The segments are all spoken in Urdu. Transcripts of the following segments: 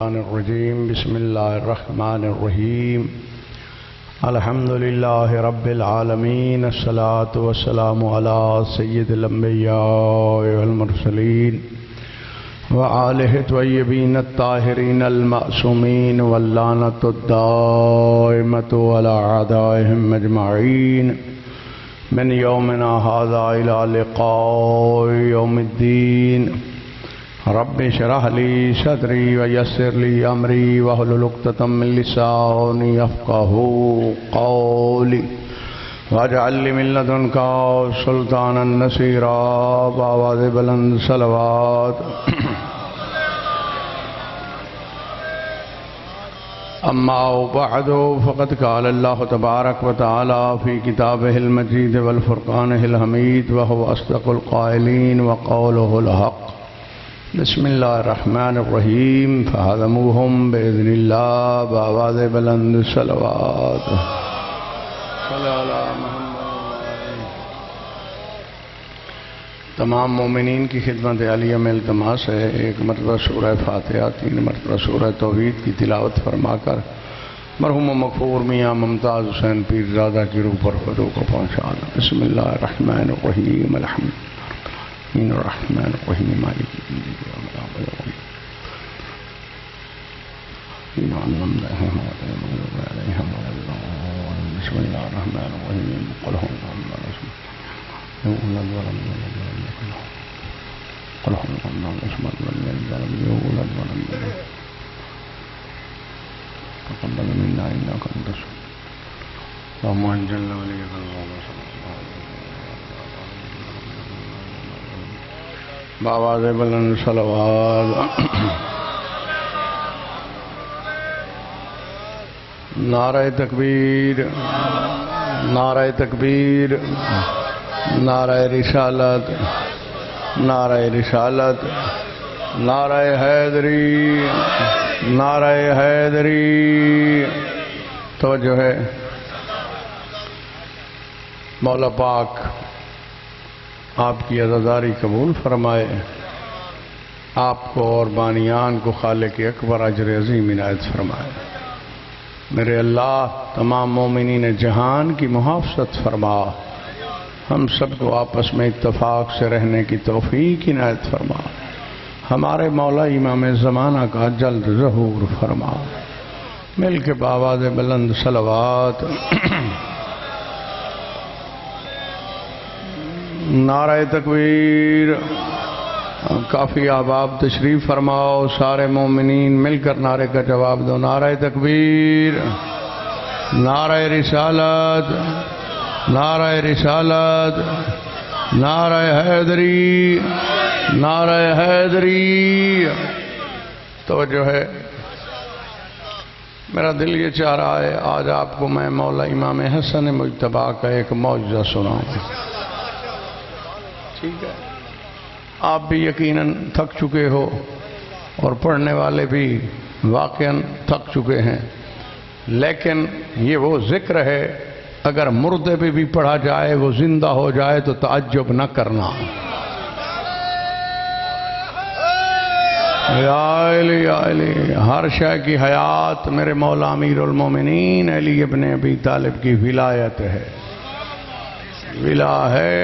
الرجيم بسم الله الرحمن الرحيم الحمد لله رب العالمين الصلاة والسلام على سيد الأنبياء والمرسلين وآله الطيبين الطاهرين المعصومين واللعنة الدائمة على أعدائهم أجمعين من يومنا هذا إلى لقاء يوم الدين رب اشرح لي صدري ويسر لي امري واحلل عقدة من لساني يفقهوا قولي واجعل لي من لدنك سلطانا نصيرا بآواز بلند صلوات اما بعد فقد قال الله تبارك وتعالى في كتابه المجيد والفرقانه الحميد وهو اصدق القائلين وقوله الحق بسم الله الرحمن الرحيم فهزموهم بإذن الله بآواز بلند صلوات صلی علی محمد۔ تمام مومنین کی خدمت عالیہ میں التماس ہے ایک مرتبہ سورہ فاتحہ 3 مرتبہ سورہ توحید کی تلاوت فرما کر مرحوم و مغفور میاں ممتاز حسین پیر زادہ کی روح پر خودو کو پہنچانا۔ بسم اللہ الرحمن الرحیم الحمد الرحمن الرحیم مالک بسم اللہ الرحمن الرحیم قل هو تقبل منا انك انت اللهم انجلنا وليك بآواز بلند صلوات نعرہ تکبیر نعرہ تکبیر نعرہ رسالت نعرہ رسالت نعرہ حیدری نعرہ حیدری۔ توجہ ہے مولا پاک آپ کی عزاداری قبول فرمائے، آپ کو اور بانیان کو خالق اکبر اجر عظیم عنایت فرمائے۔ میرے اللہ تمام مومنین جہان کی محافظت فرما، ہم سب کو آپس میں اتفاق سے رہنے کی توفیق عنایت فرما، ہمارے مولا امام زمانہ کا جلد ظہور فرما۔ مل کے بآواز بلند صلوات نعرہ تکبیر۔ کافی احباب تشریف فرماؤ، سارے مومنین مل کر نعرے کا جواب دو۔ نعرہ تکبیر نعرہ رسالت نعرہ رسالت نعرہ حیدری نعرہ حیدری۔ توجہ ہے، میرا دل یہ چاہ رہا ہے آج آپ کو میں مولا امام حسن مجتبیٰ کا ایک معجزہ سناؤں۔ ٹھیک ہے، آپ بھی یقیناً تھک چکے ہو اور پڑھنے والے بھی واقعاً تھک چکے ہیں، لیکن یہ وہ ذکر ہے اگر مردے پہ بھی پڑھا جائے وہ زندہ ہو جائے تو تعجب نہ کرنا۔ یا علی یا علی، ہر شے کی حیات میرے مولا امیر المومنین علی ابن ابی طالب کی ولایت ہے۔ ولا ہے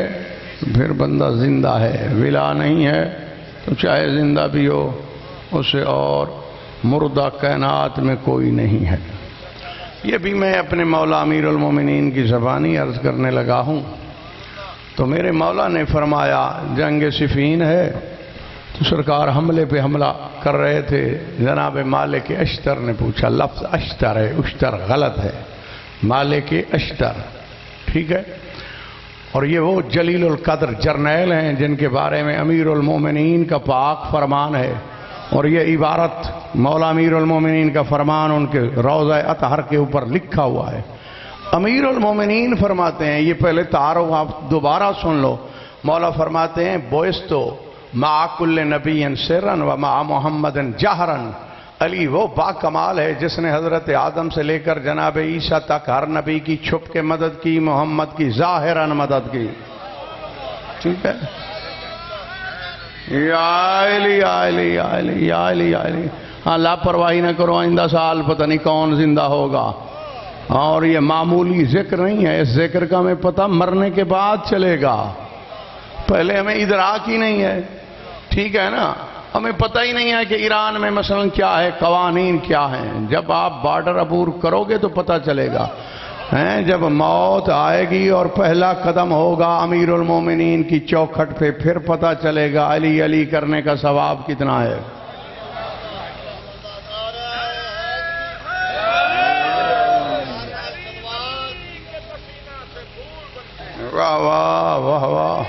پھر بندہ زندہ ہے، ولا نہیں ہے تو چاہے زندہ بھی ہو اسے اور مردہ کائنات میں کوئی نہیں ہے۔ یہ بھی میں اپنے مولا امیر المومنین کی زبانی عرض کرنے لگا ہوں تو میرے مولا نے فرمایا جنگ صفین ہے تو سرکار حملے پہ حملہ کر رہے تھے، جناب مالک اشتر نے پوچھا، لفظ اشتر ہے، اشتر غلط ہے، مالک اشتر، ٹھیک ہے، اور یہ وہ جلیل القدر جرنیل ہیں جن کے بارے میں امیر المومنین کا پاک فرمان ہے، اور یہ عبارت مولا امیر المومنین کا فرمان ان کے روضہ اطہر کے اوپر لکھا ہوا ہے۔ امیر المومنین فرماتے ہیں، یہ پہلے تعارف آپ دوبارہ سن لو، مولا فرماتے ہیں بوئستو مع کل نبی سرن و مع محمد جہرن۔ علی وہ با کمال ہے جس نے حضرت آدم سے لے کر جناب عیسیٰ تک ہر نبی کی چھپ کے مدد کی، محمد کی ظاہراً مدد کی۔ ٹھیک ہے، یا علی یا علی یا علی یا علی یا علی۔ ہاں لاپرواہی نہ کرو، آئندہ سال پتہ نہیں کون زندہ ہوگا. اور یہ معمولی ذکر نہیں ہے، اس ذکر کا ہمیں پتہ مرنے کے بعد چلے گا، پہلے ہمیں ادراک ہی نہیں ہے. ٹھیک ہے نا، ہمیں پتہ ہی نہیں ہے کہ ایران میں مثلا کیا ہے، قوانین کیا ہیں. جب آپ بارڈر عبور کرو گے تو پتہ چلے گا. جب موت آئے گی اور پہلا قدم ہوگا امیر المومنین کی چوکھٹ پہ، پھر پتہ چلے گا علی علی کرنے کا ثواب کتنا ہے. واہ واہ واہ واہ.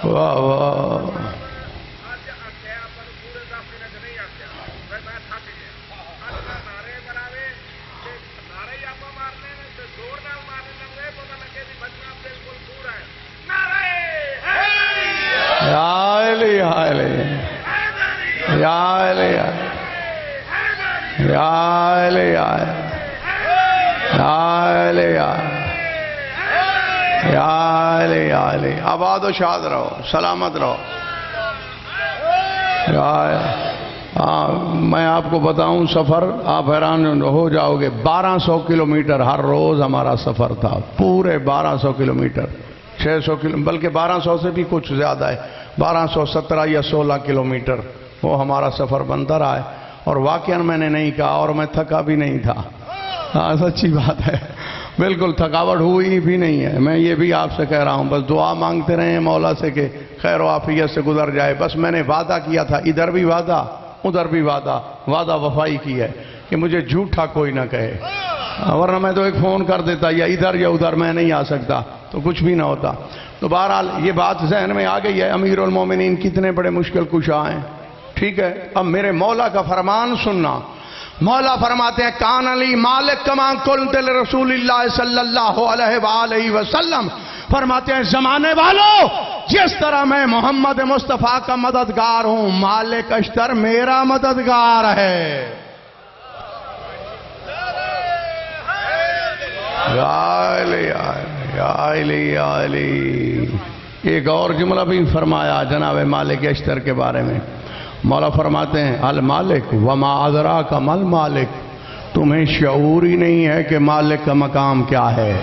واہ واہ. یا علی یا علی یا علی یا علی یا علی یا علی یا علی. آباد و شاد رہو، سلامت رہو. میں آپ کو بتاؤں سفر آپ حیران ہو جاؤ گے. 1200 کلومیٹر ہر روز ہمارا سفر تھا، پورے 1200 کلومیٹر، 600 کلو، بلکہ 1200 سے بھی کچھ زیادہ ہے، 1217 یا 16 کلومیٹر وہ ہمارا سفر بنتا رہا ہے. اور واقعاً میں نے نہیں کہا اور میں تھکا بھی نہیں تھا. ہاں سچی بات ہے، بالکل تھکاوٹ ہوئی بھی نہیں ہے. میں یہ بھی آپ سے کہہ رہا ہوں، بس دعا مانگتے رہے ہیں مولا سے کہ خیر و عافیت سے گزر جائے. بس میں نے وعدہ کیا تھا، ادھر بھی وعدہ ادھر بھی وعدہ وفائی کی ہے کہ مجھے جھوٹا کوئی نہ کہے، ورنہ میں تو ایک فون کر دیتا یا ادھر یا ادھر، میں نہیں آ سکتا تو کچھ بھی نہ ہوتا. تو بہرحال یہ بات ذہن میں آ گئی ہے، امیر المومنین کتنے بڑے مشکل کشا ہیں. ٹھیک ہے، اب میرے مولا کا فرمان سننا. مولا فرماتے ہیں کان علی مالک کما قلت لرسول اللہ صلی اللہ علیہ وآلہ وسلم. فرماتے ہیں زمانے والوں، جس طرح میں محمد مصطفیٰ کا مددگار ہوں، مالک اشتر میرا مددگار ہے. یا علی یا علی یا علی. ایک اور جملہ بھی فرمایا جناب مالک اشتر کے بارے میں. مولا فرماتے ہیں المالک وما ادراک مل مالک. تمہیں شعور ہی نہیں ہے کہ مالک کا مقام کیا ہے.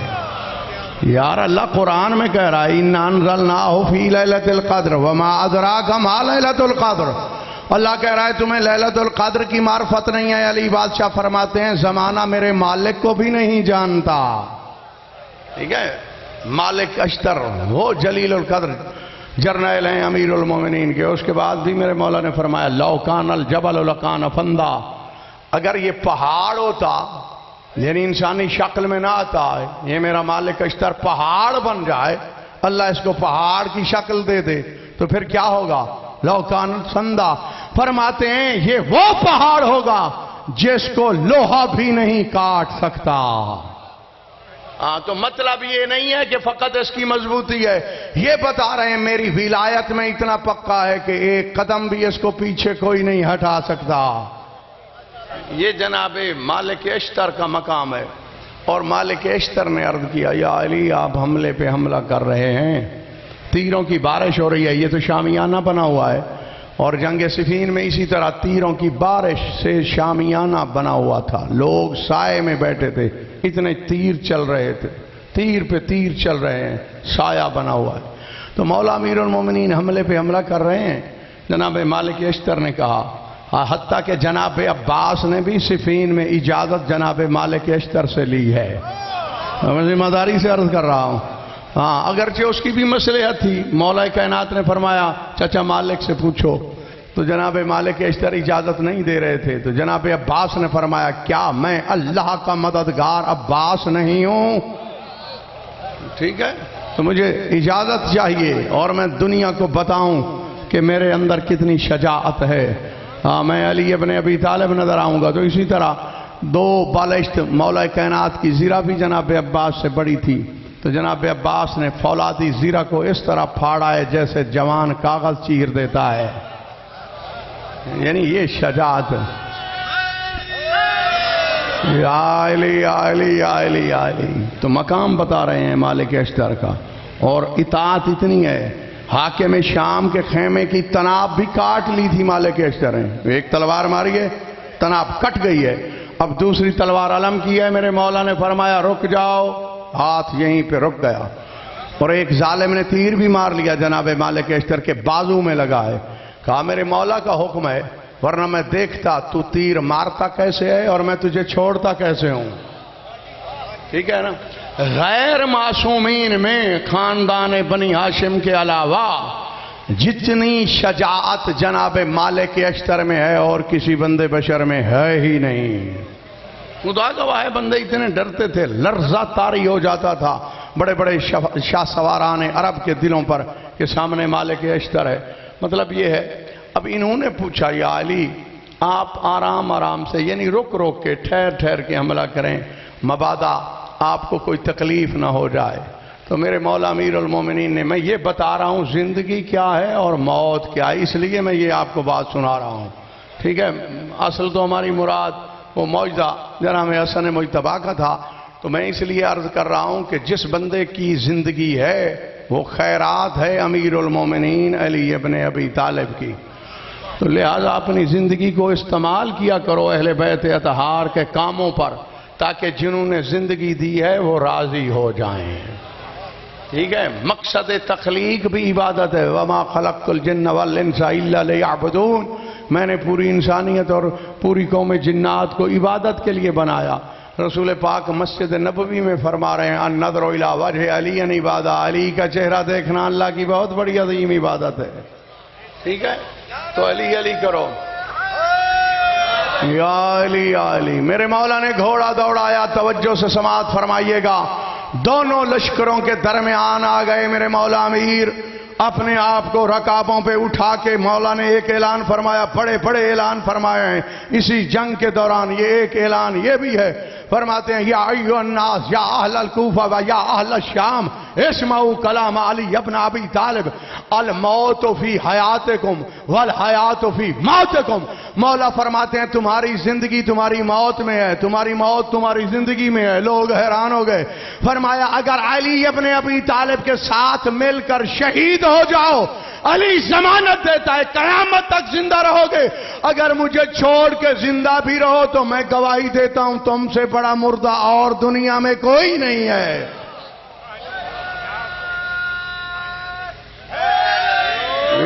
یار اللہ قرآن میں کہہ رہا ہے انا انزلناہ فی لیلۃ القدر وما ادراک ما لیلۃ القدر. اللہ کہہ رہا ہے تمہیں لیلۃ القدر کی معرفت نہیں ہے. علی بادشاہ فرماتے ہیں زمانہ میرے مالک کو بھی نہیں جانتا. ٹھیک ہے، مالک اشتر وہ جلیل القدر جرنیل ہیں امیر المومنین کے. اس کے بعد بھی میرے مولا نے فرمایا لو کان الجبل لکان فندا. اگر یہ پہاڑ ہوتا، یعنی انسانی شکل میں نہ آتا، یہ میرا مالک اشتر پہاڑ بن جائے، اللہ اس کو پہاڑ کی شکل دے دے تو پھر کیا ہوگا؟ لو کان فندا. فرماتے ہیں یہ وہ پہاڑ ہوگا جس کو لوہا بھی نہیں کاٹ سکتا. تو مطلب یہ نہیں ہے کہ فقط اس کی مضبوطی ہے، یہ بتا رہے ہیں میری ولایت میں اتنا پکا ہے کہ ایک قدم بھی اس کو پیچھے کوئی نہیں ہٹا سکتا. یہ جناب مالک اشتر کا مقام ہے. اور مالک اشتر نے عرض کیا یا علی آپ حملے پہ حملہ کر رہے ہیں، تیروں کی بارش ہو رہی ہے. یہ تو شامیانہ بنا ہوا ہے، اور جنگ صفین میں اسی طرح تیروں کی بارش سے شامیانہ بنا ہوا تھا. لوگ سائے میں بیٹھے تھے، اتنے تیر چل رہے تھے، تیر پہ تیر چل رہے ہیں، سایہ بنا ہوا ہے. تو مولا امیر المومنین حملے پہ حملہ کر رہے ہیں. جناب مالک اشتر نے کہا، حتیٰ کہ جناب عباس نے بھی صفین میں اجازت جناب مالک اشتر سے لی ہے. میں ذمہ داری سے عرض کر رہا ہوں. اگرچہ اس کی بھی مصلحت تھی. مولا کائنات نے فرمایا چچا مالک سے پوچھو، تو جناب مالک اشتر اجازت نہیں دے رہے تھے. تو جناب عباس نے فرمایا کیا میں اللہ کا مددگار عباس نہیں ہوں؟ ٹھیک ہے، تو مجھے اجازت چاہیے اور میں دنیا کو بتاؤں کہ میرے اندر کتنی شجاعت ہے. میں علی ابن ابی طالب نظر آؤں گا. تو اسی طرح دو بالشت مولا کائنات کی زرہ بھی جناب عباس سے بڑی تھی. تو جناب عباس نے فولادی زرہ کو اس طرح پھاڑا ہے جیسے جوان کاغذ چیر دیتا ہے. یعنی یہ شجاعت. یا علی یا علی یا علی یا علی. تو مقام بتا رہے ہیں مالک اشتر کا. اور اطاعت اتنی ہے، حاکم شام کے خیمے کی تناب بھی کاٹ لی تھی مالک اشتر نے. ایک تلوار ماری ہے، تناب کٹ گئی ہے، اب دوسری تلوار علم کی ہے. میرے مولا نے فرمایا رک جاؤ، ہاتھ یہیں پہ رک گیا. اور ایک ظالم نے تیر بھی مار لیا جناب مالک اشتر کے بازو میں لگا ہے. کہا میرے مولا کا حکم ہے، ورنہ میں دیکھتا تو تیر مارتا کیسے ہے اور میں تجھے چھوڑتا کیسے ہوں. ٹھیک ہے نا. غیر معصومین میں خاندان بنی ہاشم کے علاوہ جتنی شجاعت جناب مالک اشتر میں ہے اور کسی بندے بشر میں ہے ہی نہیں. خدا گواہ ہے بندے اتنے ڈرتے تھے، لرزہ طاری ہو جاتا تھا بڑے بڑے شاہ سواران عرب کے دلوں پر کہ سامنے مالک اشتر ہے. مطلب یہ ہے. اب انہوں نے پوچھا یا علی آپ آرام آرام سے، یعنی رک رک کے ٹھہر ٹھہر کے حملہ کریں، مبادا آپ کو کوئی تکلیف نہ ہو جائے. تو میرے مولا امیر المومنین نے، میں یہ بتا رہا ہوں زندگی کیا ہے اور موت کیا ہے، اس لیے میں یہ آپ کو بات سنا رہا ہوں. ٹھیک ہے. اصل تو ہماری مراد وہ معجزہ جناب حسن مجتبیٰ کا تھا. تو میں اس لیے عرض کر رہا ہوں کہ جس بندے کی زندگی ہے وہ خیرات ہے امیر المومنین علی ابن ابی طالب کی. تو لہذا اپنی زندگی کو استعمال کیا کرو اہل بیت اطہار کے کاموں پر، تاکہ جنہوں نے زندگی دی ہے وہ راضی ہو جائیں. ٹھیک ہے. مقصد تخلیق بھی عبادت ہے. وما خلقت الجن والانس الا لیعبدون. میں نے پوری انسانیت اور پوری قوم جنات کو عبادت کے لیے بنایا. رسول پاک مسجد نبوی میں فرما رہے ہیں النظر الی وجہ علی عبادہ. علی کا چہرہ دیکھنا اللہ کی بہت بڑی عظیم عبادت ہے. ٹھیک ہے. تو علی علی کرو. یا علی یا علی. میرے مولا نے گھوڑا دوڑایا، توجہ سے سماعت فرمائیے گا. دونوں لشکروں کے درمیان آ گئے. میرے مولا امیر اپنے آپ کو رکابوں پہ اٹھا کے مولا نے ایک اعلان فرمایا، بڑے بڑے اعلان فرمائے ہیں اسی جنگ کے دوران. یہ ایک اعلان یہ بھی ہے، فرماتے ہیں یا ایھا الناس یا اہل الکوفہ و یا اہل الشام اسمعوا کلام علی ابن ابی طالب الموت فی حیاتکم والحیات فی موتکم. مولا فرماتے ہیں تمہاری زندگی تمہاری موت میں ہے، تمہاری موت تمہاری زندگی میں ہے. لوگ حیران ہو گئے. فرمایا اگر علی ابن ابی طالب کے ساتھ مل کر شہید ہو جاؤ، علی ضمانت دیتا ہے قیامت تک زندہ رہو گے. اگر مجھے چھوڑ کے زندہ بھی رہو تو میں گواہی دیتا ہوں تم سے بڑا مردہ اور دنیا میں کوئی نہیں ہے.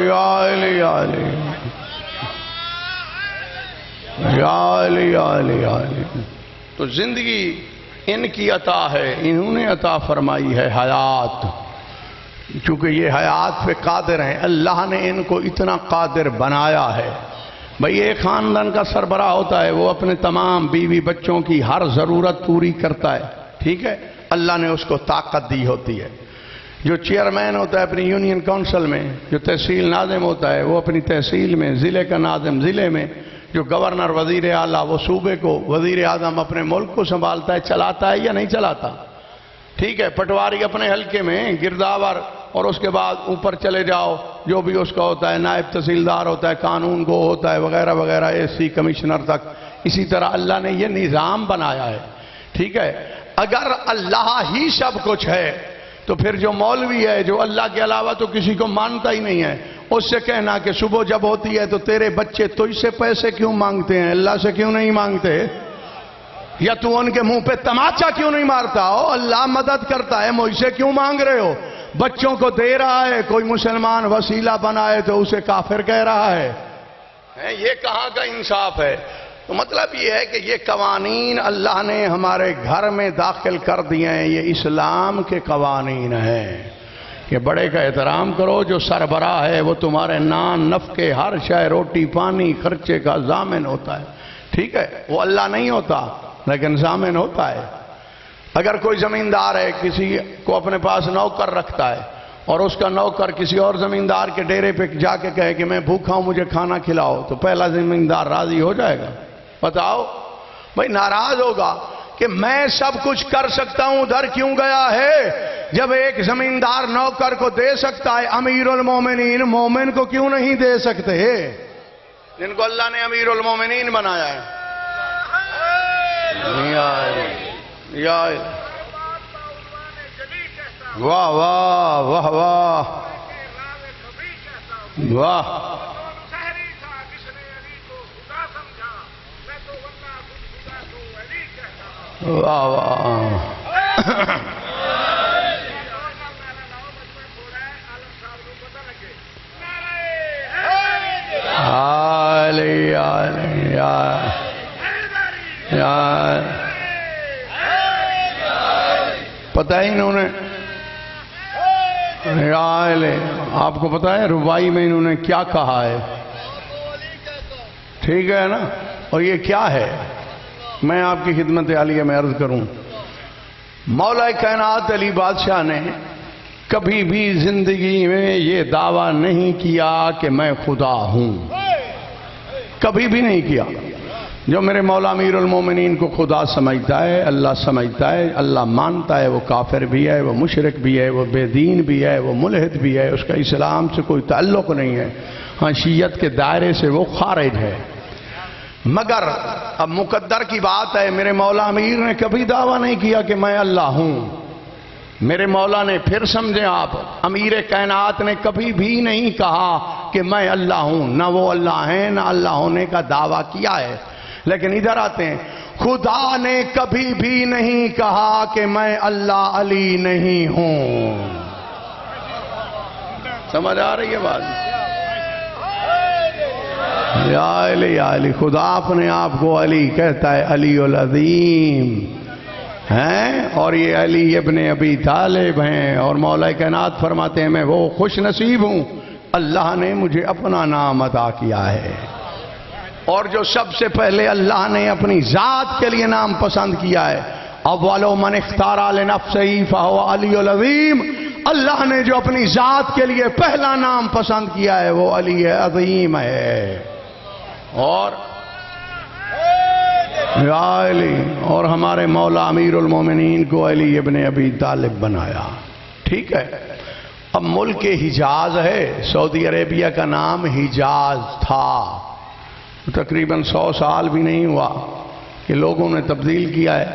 یا علی یا علی یا علی یا علی یا علی. تو زندگی ان کی عطا ہے، انہوں نے عطا فرمائی ہے حیات. چونکہ یہ حیات پہ قادر ہیں، اللہ نے ان کو اتنا قادر بنایا ہے. بھئی ایک خاندان کا سربراہ ہوتا ہے، وہ اپنے تمام بیوی بچوں کی ہر ضرورت پوری کرتا ہے. ٹھیک ہے. اللہ نے اس کو طاقت دی ہوتی ہے. جو چیئرمین ہوتا ہے اپنی یونین کونسل میں، جو تحصیل ناظم ہوتا ہے وہ اپنی تحصیل میں، ضلع کا ناظم ضلع میں، جو گورنر وزیر اعلیٰ وہ صوبے کو، وزیر اعظم اپنے ملک کو سنبھالتا ہے، چلاتا ہے یا نہیں چلاتا. ٹھیک ہے. پٹواری اپنے حلقے میں، گرداور، اور اس کے بعد اوپر چلے جاؤ جو بھی اس کا ہوتا ہے، نائب تحصیلدار ہوتا ہے، قانون گو ہوتا ہے، وغیرہ وغیرہ، ایسی کمشنر تک. اسی طرح اللہ نے یہ نظام بنایا ہے. ٹھیک ہے. اگر اللہ ہی سب کچھ ہے تو پھر جو مولوی ہے جو اللہ کے علاوہ تو کسی کو مانتا ہی نہیں ہے، اس سے کہنا کہ صبح جب ہوتی ہے تو تیرے بچے تجھ سے پیسے کیوں مانگتے ہیں، اللہ سے کیوں نہیں مانگتے، یا تو ان کے منہ پہ تماچا کیوں نہیں مارتا ہو، اللہ مدد کرتا ہے مجھ سے کیوں مانگ رہے ہو. بچوں کو دے رہا ہے، کوئی مسلمان وسیلہ بنائے تو اسے کافر کہہ رہا ہے. یہ کہاں کا انصاف ہے. تو مطلب یہ ہے کہ یہ قوانین اللہ نے ہمارے گھر میں داخل کر دیے ہیں. یہ اسلام کے قوانین ہیں کہ بڑے کا احترام کرو. جو سربراہ ہے وہ تمہارے نان نفقے ہر شے، روٹی پانی خرچے کا ضامن ہوتا ہے. ٹھیک ہے. وہ اللہ نہیں ہوتا لیکن ضامن ہوتا ہے. اگر کوئی زمیندار ہے کسی کو اپنے پاس نوکر رکھتا ہے اور اس کا نوکر کسی اور زمیندار کے ڈیرے پہ جا کے کہے کہ میں بھوکا ہوں مجھے کھانا کھلاؤ، تو پہلا زمیندار راضی ہو جائے گا؟ بتاؤ. بھائی ناراض ہوگا کہ میں سب کچھ کر سکتا ہوں ادھر کیوں گیا ہے. جب ایک زمیندار نوکر کو دے سکتا ہے، امیر المومنین مومن کو کیوں نہیں دے سکتے، جن کو اللہ نے امیر المومنین بنایا ہے. یا واہ واہ واہ واہ واہ واہ واہ پتہ ہی انہوں نے آپ کو پتہ ہے ربائی میں انہوں نے کیا کہا ہے؟ ٹھیک ہے نا؟ اور یہ کیا ہے؟ میں آپ کی خدمت عالیہ میں عرض کروں، مولا کائنات علی بادشاہ نے کبھی بھی زندگی میں یہ دعویٰ نہیں کیا کہ میں خدا ہوں، کبھی بھی نہیں کیا۔ جو میرے مولا امیر المومنین کو خدا سمجھتا ہے، اللہ سمجھتا ہے، اللہ مانتا ہے، وہ کافر بھی ہے، وہ مشرک بھی ہے، وہ بے دین بھی ہے، وہ ملحد بھی ہے، اس کا اسلام سے کوئی تعلق نہیں ہے، ہاں شیعت کے دائرے سے وہ خارج ہے۔ مگر اب مقدر کی بات ہے، میرے مولا امیر نے کبھی دعویٰ نہیں کیا کہ میں اللہ ہوں۔ میرے مولا نے، پھر سمجھیں آپ، امیر کائنات نے کبھی بھی نہیں کہا کہ میں اللہ ہوں، نہ وہ اللہ ہیں نہ اللہ ہونے کا دعویٰ کیا ہے۔ لیکن ادھر آتے ہیں، خدا نے کبھی بھی نہیں کہا کہ میں اللہ علی نہیں ہوں۔ سمجھ آ رہی ہے بات؟ یا علی، خدا اپنے آپ کو علی کہتا ہے، علی العظیم ہیں، اور یہ علی ابن ابی طالب ہیں، اور مولا کائنات فرماتے ہیں میں وہ خوش نصیب ہوں، اللہ نے مجھے اپنا نام عطا کیا ہے۔ اور جو سب سے پہلے اللہ نے اپنی ذات کے لیے نام پسند کیا ہے، اول من اختار لنفسہ فہو علی العظیم، اللہ نے جو اپنی ذات کے لیے پہلا نام پسند کیا ہے وہ علی عظیم ہے۔ اور یا علی، اور ہمارے مولا امیر المومنین کو علی ابن ابی طالب بنایا۔ ٹھیک ہے، اب ملک حجاز ہے، سعودی عربیہ کا نام حجاز تھا، تقریباً 100 سال بھی نہیں ہوا کہ لوگوں نے تبدیل کیا ہے۔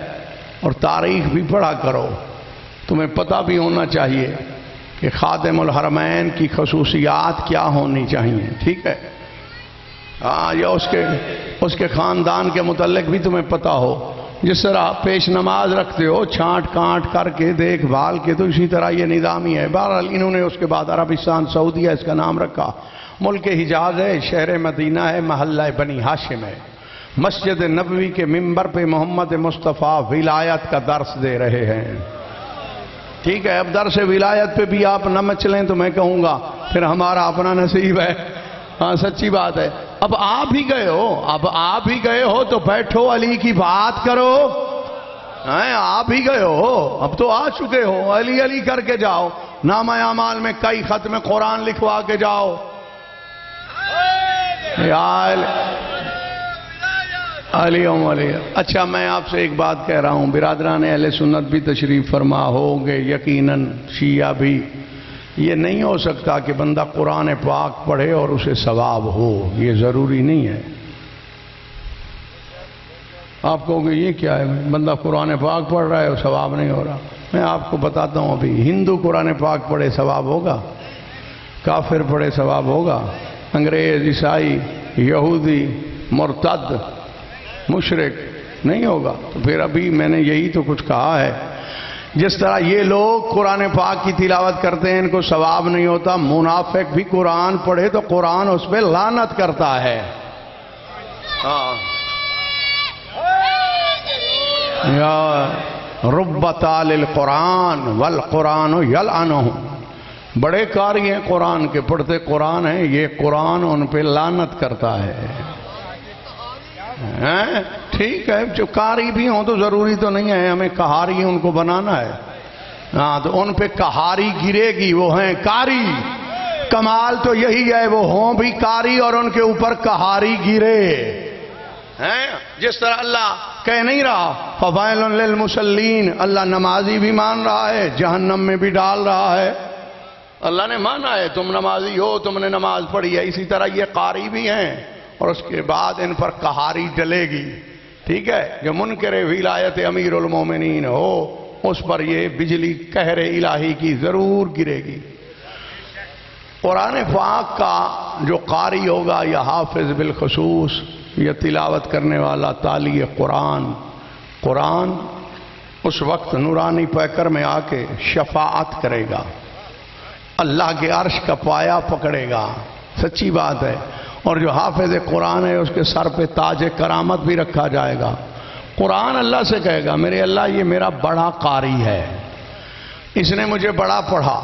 اور تاریخ بھی پڑھا کرو، تمہیں پتہ بھی ہونا چاہیے کہ خادم الحرمین کی خصوصیات کیا ہونی چاہیے۔ ٹھیک ہے، ہاں، یا اس کے خاندان کے متعلق بھی تمہیں پتہ ہو۔ جس طرح پیش نماز رکھتے ہو چھانٹ کانٹ کر کے دیکھ بھال کے، تو اسی طرح یہ نظامی ہے۔ بہرحال انہوں نے اس کے بعد عربستان سعودیہ اس کا نام رکھا۔ ملک حجاز ہے، شہر مدینہ ہے، محلہ بنی ہاشم ہے۔ مسجد نبوی کے ممبر پہ محمد مصطفیٰ ولایت کا درس دے رہے ہیں۔ ٹھیک ہے، اب درس ولایت پہ بھی آپ نہ مچلیں تو میں کہوں گا پھر ہمارا اپنا نصیب ہے۔ ہاں سچی بات ہے۔ اب آپ ہی گئے ہو تو بیٹھو علی کی بات کرو۔ آپ ہی گئے ہو، اب تو آ چکے ہو، علی علی کر کے جاؤ، نامہ اعمال میں کئی ختم قرآن لکھوا کے جاؤ۔ علی علی۔ اچھا، میں آپ سے ایک بات کہہ رہا ہوں، برادران اہل سنت بھی تشریف فرما ہوگے، یقیناً شیعہ بھی۔ یہ نہیں ہو سکتا کہ بندہ قرآن پاک پڑھے اور اسے ثواب ہو، یہ ضروری نہیں ہے۔ آپ کہو گے یہ کیا ہے، بندہ قرآن پاک پڑھ رہا ہے اور ثواب نہیں ہو رہا۔ میں آپ کو بتاتا ہوں، ابھی ہندو قرآن پاک پڑھے ثواب ہوگا، کافر پڑھے ثواب ہوگا، انگریز، عیسائی، یہودی، مرتد، مشرک نہیں ہوگا۔ تو پھر ابھی میں نے یہی تو کچھ کہا ہے۔ جس طرح یہ لوگ قرآن پاک کی تلاوت کرتے ہیں، ان کو ثواب نہیں ہوتا، منافق بھی قرآن پڑھے تو قرآن اس پہ لعنت کرتا ہے۔ یا رب تال القرآن والقرآن یلعنہ، بڑے قاری ہیں قرآن کے، پڑھتے قرآن ہیں، یہ قرآن ان پہ لعنت کرتا ہے۔ ٹھیک ہے، جو قاری بھی ہوں تو ضروری تو نہیں ہے ہمیں قہاری ان کو بنانا ہے۔ ہاں، تو ان پہ قہاری گرے گی، وہ ہیں قاری۔ کمال تو یہی ہے وہ ہوں بھی قاری اور ان کے اوپر قہاری گرے ہیں۔ جس طرح اللہ کہہ نہیں رہا فوائل للمصلین، اللہ نمازی بھی مان رہا ہے، جہنم میں بھی ڈال رہا ہے۔ اللہ نے مانا ہے تم نمازی ہو، تم نے نماز پڑھی ہے، اسی طرح یہ قاری بھی ہیں، اور اس کے بعد ان پر قہاری ڈلے گی۔ ٹھیک ہے، جو منکر ولایت امیر المومنین ہو اس پر یہ بجلی قہر الہی کی ضرور گرے گی۔ قرآن پاک کا جو قاری ہوگا یا حافظ بالخصوص یا تلاوت کرنے والا تالی قرآن اس وقت نورانی پیکر میں آ کے شفاعت کرے گا، اللہ کے عرش کا پایا پکڑے گا، سچی بات ہے۔ اور جو حافظ قرآن ہے اس کے سر پہ تاج کرامت بھی رکھا جائے گا۔ قرآن اللہ سے کہے گا میرے اللہ یہ میرا بڑا قاری ہے، اس نے مجھے بڑا پڑھا،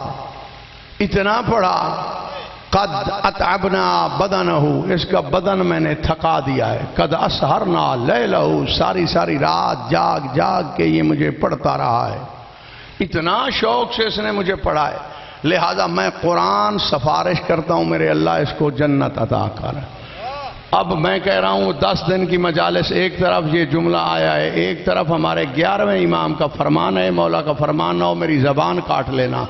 اتنا پڑھا، قد اتعبنا بدنہ، اس کا بدن میں نے تھکا دیا ہے، قد اسہرنا لیلہ، ساری رات جاگ کے یہ مجھے پڑھتا رہا ہے، اتنا شوق سے اس نے مجھے پڑھا ہے، لہذا میں قرآن سفارش کرتا ہوں میرے اللہ اس کو جنت عطا کر۔ اب میں کہہ رہا ہوں 10 دن کی مجالس، ایک طرف یہ جملہ آیا ہے، ایک طرف ہمارے 11ویں امام کا فرمان ہے، مولا کا فرمان نہ ہو میری زبان کاٹ لینا۔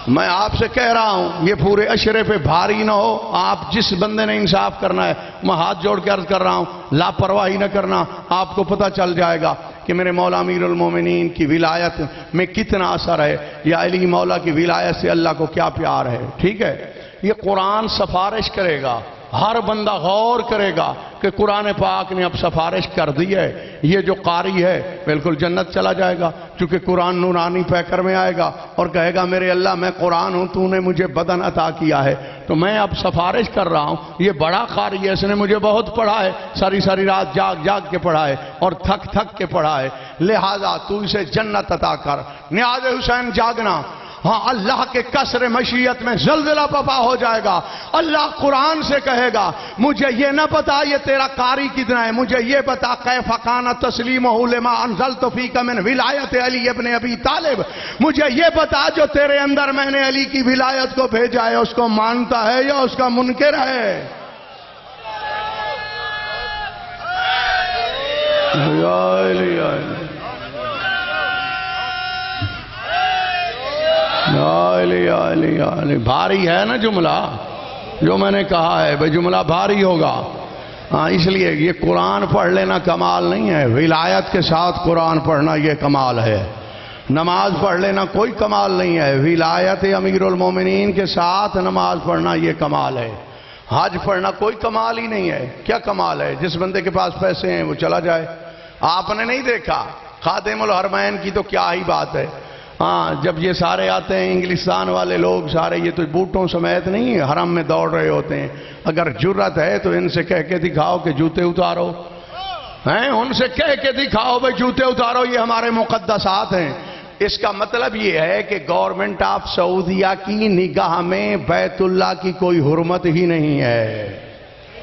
میں آپ سے کہہ رہا ہوں یہ پورے عشرے پہ بھاری نہ ہو، آپ جس بندے نے انصاف کرنا ہے، میں ہاتھ جوڑ کے عرض کر رہا ہوں لاپرواہی نہ کرنا، آپ کو پتہ چل جائے گا کہ میرے مولا امیر المومنین کی ولایت میں کتنا اثر ہے، یا علی مولا کی ولایت سے اللہ کو کیا پیار ہے، ٹھیک ہے۔ یہ قرآن سفارش کرے گا، ہر بندہ غور کرے گا کہ قرآن پاک نے اب سفارش کر دی ہے، یہ جو قاری ہے بالکل جنت چلا جائے گا، چونکہ قرآن نورانی پیکر میں آئے گا اور کہے گا میرے اللہ میں قرآن ہوں، تو نے مجھے بدن عطا کیا ہے، تو میں اب سفارش کر رہا ہوں، یہ بڑا قاری ہے، اس نے مجھے بہت پڑھا ہے، ساری رات جاگ کے پڑھا ہے اور تھک کے پڑھا ہے، لہذا تو اسے جنت عطا کر۔ نیاز حسین جاگنا، ہاں اللہ کے قصر مشیت میں زلزلہ پپا ہو جائے گا، اللہ قرآن سے کہے گا مجھے یہ نہ بتا یہ تیرا قاری کتنا ہے، مجھے یہ بتا کیف کان تسلیمہ لما انزلت فیک من ولایت علی ابن ابی طالب، مجھے یہ بتا جو تیرے اندر میں نے علی کی ولایت کو بھیجا ہے اس کو مانتا ہے یا اس کا منکر ہے؟ یا علی یا علی بھاری ہے نا جملہ جو میں نے کہا ہے، بھئی جملہ بھاری ہوگا، ہاں اس لیے یہ قرآن پڑھ لینا کمال نہیں ہے، ولایت کے ساتھ قرآن پڑھنا یہ کمال ہے، نماز پڑھ لینا کوئی کمال نہیں ہے، ولایت امیر المومنین کے ساتھ نماز پڑھنا یہ کمال ہے، حج پڑھنا کوئی کمال ہی نہیں ہے، کیا کمال ہے؟ جس بندے کے پاس پیسے ہیں وہ چلا جائے، آپ نے نہیں دیکھا خادم الحرمین کی تو کیا ہی بات ہے، ہاں جب یہ سارے آتے ہیں انگلستان والے لوگ سارے، یہ تو بوٹوں سمیت نہیں حرم میں دوڑ رہے ہوتے ہیں، اگر جرت ہے تو ان سے کہہ کے دکھاؤ کہ جوتے اتارو، ہیں ان سے کہہ کے دکھاؤ بھائی جوتے اتارو، یہ ہمارے مقدسات ہیں۔ اس کا مطلب یہ ہے کہ گورنمنٹ آف سعودیہ کی نگاہ میں بیت اللہ کی کوئی حرمت ہی نہیں ہے۔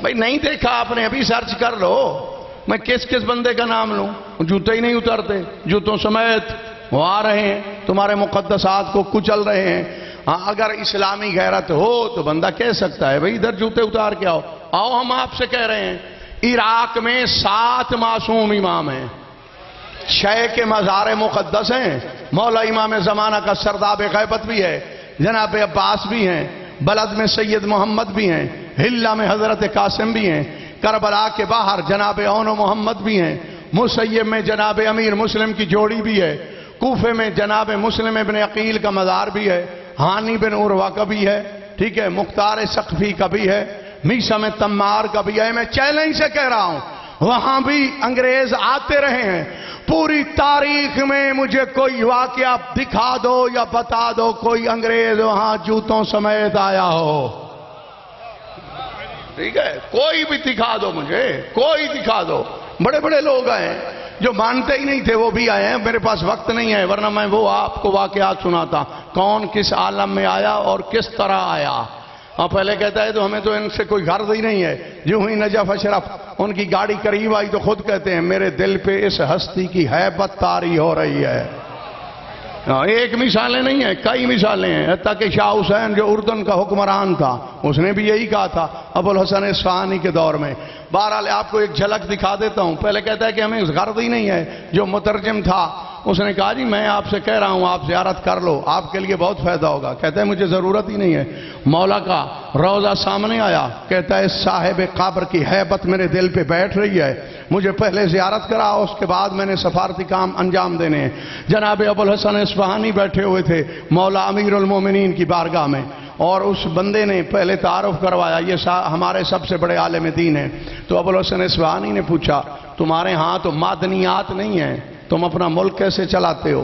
بھائی نہیں دیکھا آپ نے؟ ابھی سرچ کر لو، میں کس بندے کا نام لوں؟ جوتے ہی نہیں اتارتے، جوتوں سمیت وہ آ رہے ہیں تمہارے مقدسات کو کچل رہے ہیں۔ ہاں اگر اسلامی غیرت ہو تو بندہ کہہ سکتا ہے بھئی ادھر جوتے اتار کے آؤ ہم آپ سے کہہ رہے ہیں عراق میں 7 معصوم امام ہیں، 6 کے مزار مقدس ہیں، مولا امام زمانہ کا سرداب غیبت بھی ہے، جناب عباس بھی ہیں، بلد میں سید محمد بھی ہیں، ہلہ میں حضرت قاسم بھی ہیں، کربلا کے باہر جناب اون و محمد بھی ہیں، مسیب میں جناب امیر مسلم کی جوڑی بھی ہے، کوفے میں جناب مسلم ابن عقیل کا مزار بھی ہے، ہانی بن عروہ کا بھی ہے، ٹھیک ہے، مختار سقفی کا بھی ہے، میسا میں تمار کا بھی ہے۔ میں چیلنج سے کہہ رہا ہوں وہاں بھی انگریز آتے رہے ہیں، پوری تاریخ میں مجھے کوئی واقعہ دکھا دو یا بتا دو کوئی انگریز وہاں جوتوں سمیت آیا ہو، ٹھیک ہے، کوئی بھی دکھا دو مجھے، کوئی دکھا دو۔ بڑے بڑے لوگ آئے ہیں جو مانتے ہی نہیں تھے وہ بھی آئے ہیں، میرے پاس وقت نہیں ہے ورنہ میں وہ آپ کو واقعات سناتا کون کس عالم میں آیا اور کس طرح آیا۔ اور پہلے کہتا ہے تو ہمیں تو ان سے کوئی غرض ہی نہیں ہے، جو ہی نجف اشرف ان کی گاڑی قریب آئی تو خود کہتے ہیں میرے دل پہ اس ہستی کی ہیبت طاری ہو رہی ہے۔ ایک مثالیں نہیں ہیں، کئی مثالیں ہیں، حتیٰ کہ شاہ حسین جو اردن کا حکمران تھا اس نے بھی یہی کہا تھا ابو الحسن اصفہانی کے دور میں۔ بہرحال آپ کو ایک جھلک دکھا دیتا ہوں، پہلے کہتا ہے کہ ہمیں غرض ہی نہیں ہے، جو مترجم تھا اس نے کہا جی میں آپ سے کہہ رہا ہوں آپ زیارت کر لو، آپ کے لیے بہت فائدہ ہوگا۔ کہتا ہے مجھے ضرورت ہی نہیں ہے۔ مولا کا روضہ سامنے آیا، کہتا ہے صاحب قبر کی ہیبت میرے دل پہ بیٹھ رہی ہے، مجھے پہلے زیارت کرا، اس کے بعد میں نے سفارتی کام انجام دینے ہیں۔ جناب ابوالحسن اصفہانی بیٹھے ہوئے تھے مولا امیر المومنین کی بارگاہ میں، اور اس بندے نے پہلے تعارف کروایا، یہ ہمارے سب سے بڑے عالم دین ہیں۔ تو ابوالحسن اصفہانی نے پوچھا تمہارے ہاں تو معدنیات نہیں ہیں، تم اپنا ملک کیسے چلاتے ہو؟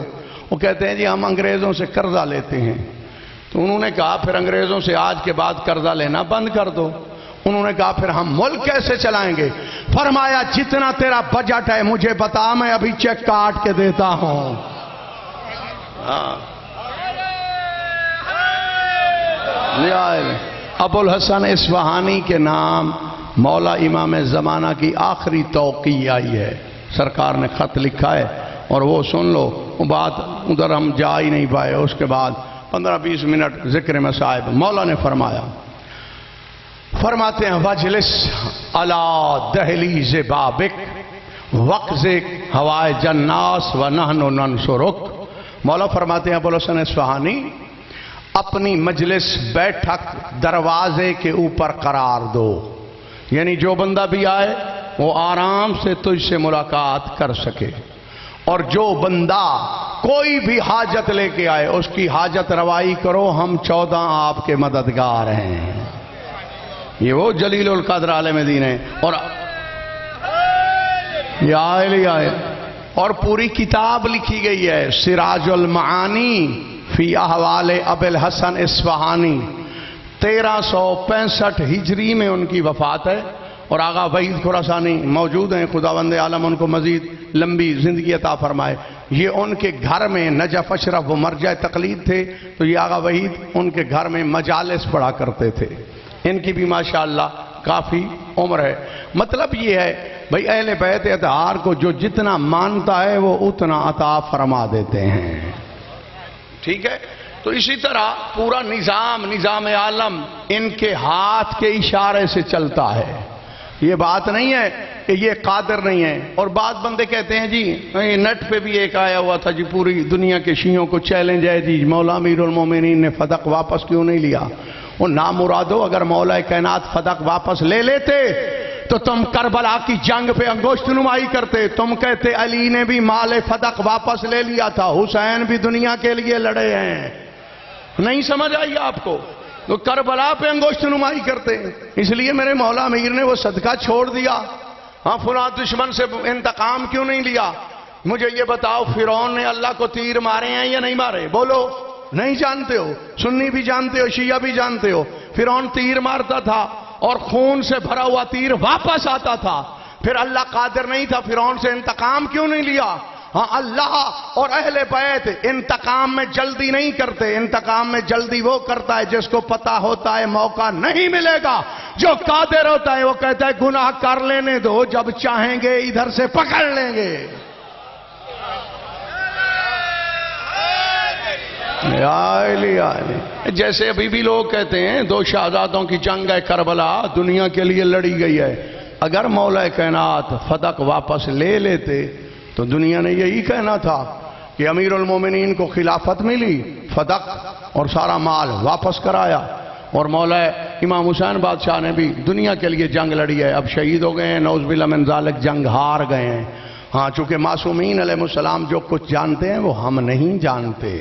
وہ کہتے ہیں جی ہم انگریزوں سے قرضہ لیتے ہیں۔ تو انہوں نے کہا پھر انگریزوں سے آج کے بعد قرضہ لینا بند کر دو۔ انہوں نے کہا پھر ہم ملک کیسے چلائیں گے؟ فرمایا جتنا تیرا بجٹ ہے مجھے بتا، میں ابھی چیک کاٹ کے دیتا ہوں۔ ابوالحسن اصفہانی کے نام مولا امام زمانہ کی آخری توقیع آئی ہے، سرکار نے خط لکھا ہے، اور وہ سن لو، وہ بات ادھر ہم جا ہی نہیں پائے۔ اس کے بعد 15-20 منٹ ذکر مصائب مولا نے فرماتے ہیں وجلس علی دہلیز بابک وقزک ہوائج الناس ونحن ننصرک۔ مولا فرماتے ہیں ابوالحسن اصفہانی اپنی مجلس بیٹھک دروازے کے اوپر قرار دو، یعنی جو بندہ بھی آئے وہ آرام سے تجھ سے ملاقات کر سکے، اور جو بندہ کوئی بھی حاجت لے کے آئے اس کی حاجت روائی کرو، ہم 14 آپ کے مددگار ہیں۔ یہ وہ جلیل القدر عالم دین ہے، اور یہ آئے اور پوری کتاب لکھی گئی ہے سراج المعانی فی احوال ابوالحسن اصفہانی۔ 1365 ہجری میں ان کی وفات ہے، اور آغا وحید خراسانی موجود ہیں، خداوند عالم ان کو مزید لمبی زندگی عطا فرمائے۔ یہ ان کے گھر میں نجف اشرف و مرجع تقلید تھے، تو یہ آغا وحید ان کے گھر میں مجالس پڑھا کرتے تھے۔ ان کی بھی ماشاءاللہ کافی عمر ہے۔ مطلب یہ ہے بھئی اہل بیت اطہار کو جو جتنا مانتا ہے وہ اتنا عطا فرما دیتے ہیں، ٹھیک ہے؟ تو اسی طرح پورا نظام عالم ان کے ہاتھ کے اشارے سے چلتا ہے۔ یہ بات نہیں ہے کہ یہ قادر نہیں ہے۔ اور بعض بندے کہتے ہیں جی نیٹ پہ بھی ایک آیا ہوا تھا جی پوری دنیا کے شیعوں کو چیلنج ہے جی مولا امیر المومنین نے فدق واپس کیوں نہیں لیا؟ وہ نامرادو اگر مولا کائنات فدق واپس لے لیتے تو تم کربلا کی جنگ پہ انگشت نمائی کرتے، تم کہتے علی نے بھی مال فدق واپس لے لیا تھا، حسین بھی دنیا کے لیے لڑے ہیں۔ نہیں سمجھ آئی آپ کو؟ تو کربلا پہ انگشت نمائی کرتے، اس لیے میرے مولا امیر نے وہ صدقہ چھوڑ دیا۔ ہاں فلاں دشمن سے انتقام کیوں نہیں لیا؟ مجھے یہ بتاؤ فرعون نے اللہ کو تیر مارے ہیں یا نہیں مارے؟ بولو، نہیں جانتے ہو؟ سنی بھی جانتے ہو، شیعہ بھی جانتے ہو۔ فرعون تیر مارتا تھا اور خون سے بھرا ہوا تیر واپس آتا تھا، پھر اللہ قادر نہیں تھا فرعون سے انتقام کیوں نہیں لیا؟ ہاں اللہ اور اہل بیت انتقام میں جلدی نہیں کرتے، انتقام میں جلدی وہ کرتا ہے جس کو پتا ہوتا ہے موقع نہیں ملے گا۔ جو قادر ہوتا ہے وہ کہتا ہے گناہ کر لینے دو، جب چاہیں گے ادھر سے پکڑ لیں گے۔ جیسے ابھی بھی لوگ کہتے ہیں 2 شہزادوں کی جنگ ہے کربلا دنیا کے لیے لڑی گئی ہے، اگر مولا کائنات فدق واپس لے لیتے تو دنیا نے یہی کہنا تھا کہ امیر المومنین کو خلافت ملی، فدق اور سارا مال واپس کرایا، اور مولا امام حسین بادشاہ نے بھی دنیا کے لیے جنگ لڑی ہے، اب شہید ہو گئے ہیں، نعوذ باللہ من ذالک، جنگ ہار گئے ہیں۔ ہاں چونکہ معصومین علیہ السلام جو کچھ جانتے ہیں وہ ہم نہیں جانتے،